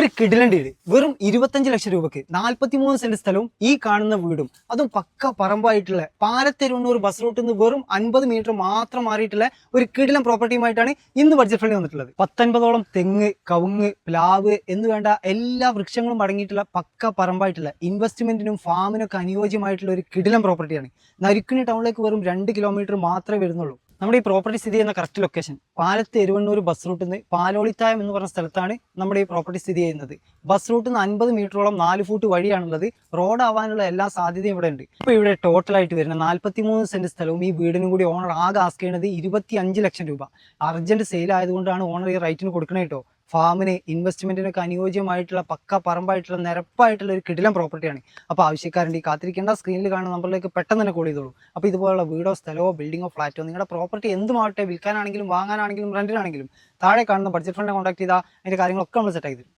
ഒരു കിടിലൻ ഡീല് വെറും 25 ലക്ഷം രൂപക്ക് 43 സെന്റ് സ്ഥലവും ഈ കാണുന്ന വീടും, അതും പക്ക പറമ്പായിട്ടുള്ള പാലത്തെരുവണ്ണൂർ ബസ് റൂട്ടിൽ നിന്ന് വെറും 50 മീറ്റർ മാത്രം മാറിയിട്ടുള്ള ഒരു കിടിലൻ പ്രോപ്പർട്ടിയുമായിട്ടാണ് ഇന്ന് ബഡ്ജറ്റ് ഫ്രണ്ട്ലി വന്നിട്ടുള്ളത്. 19ഓളം തെങ്ങ്, കവുങ്ങ്, പ്ലാവ് എന്ന് വേണ്ട എല്ലാ വൃക്ഷങ്ങളും അടങ്ങിയിട്ടുള്ള പക്ക പറമ്പായിട്ടുള്ള ഇൻവെസ്റ്റ്മെന്റിനും ഫാമിനൊക്കെ അനുയോജ്യമായിട്ടുള്ള ഒരു കിടിലൻ പ്രോപ്പർട്ടിയാണ്. നരിക്കുനി ടൗണിലേക്ക് വെറും 2 കിലോമീറ്റർ മാത്രമേ വരുന്നുള്ളൂ. നമ്മുടെ ഈ പ്രോപ്പർട്ടി സ്ഥിതി ചെയ്യുന്ന കറക്റ്റ് ലൊക്കേഷൻ പാലത്ത് എരുവണ്ണൂർ ബസ് റൂട്ടിൽ നിന്ന് പാലോളിത്തായം എന്ന് പറഞ്ഞ സ്ഥലത്താണ് നമ്മുടെ ഈ പ്രോപ്പർട്ടി സ്ഥിതി ചെയ്യുന്നത്. ബസ് റൂട്ടിൽ നിന്ന് 50 മീറ്ററോളം 4 ഫൂട്ട് വഴിയാണുള്ളത്. റോഡ് ആവാനുള്ള എല്ലാ സാധ്യതയും ഇവിടെ ഉണ്ട്. ഇപ്പോൾ ഇവിടെ ടോട്ടലായിട്ട് വരുന്ന 43 സെന്റ് സ്ഥലവും ഈ വീടിനും കൂടി ഓണർ ആകെ ആസ്ക് ചെയ്യുന്നത് 25 ലക്ഷം രൂപ. അർജന്റ് സെയിൽ ആയതുകൊണ്ടാണ് ഓണർ ഈ റൈറ്റിന് കൊടുക്കണേ കേട്ടോ. ഫാമിന്, ഇൻവെസ്റ്റ്മെന്റിനൊക്കെ അനുയോജ്യമായിട്ടുള്ള പക്ക പറമ്പായിട്ടുള്ള നിരപ്പായിട്ടുള്ള ഒരു കിടിലൻ പ്രോപ്പർട്ടിയാണ്. അപ്പോൾ ആവശ്യക്കാരുണ്ട്, കാത്തിരിക്കേണ്ട, സ്ക്രീനിൽ കാണുന്ന നമ്പറിലേക്ക് പെട്ടെന്ന് തന്നെ കോൾ ചെയ്തോളൂ. അപ്പോൾ ഇതുപോലുള്ള വീടോ, സ്ഥലമോ, ബിൽഡിങ്ങോ, ഫ്ലാറ്റോ, നിങ്ങളുടെ പ്രോപ്പർട്ടി എന്തുമാവട്ടെ, വിൽക്കാനാണെങ്കിലും വാങ്ങാനാണെങ്കിലും റെന്റിനാണെങ്കിലും താഴെ കാണുന്ന ബഡ്ജറ്റ് ഫണ്ട് കോൺടാക്ട് ചെയ്താൽ അതിന്റെ കാര്യങ്ങളൊക്കെ നമ്മൾ സെറ്റ് ആക്കി തരും.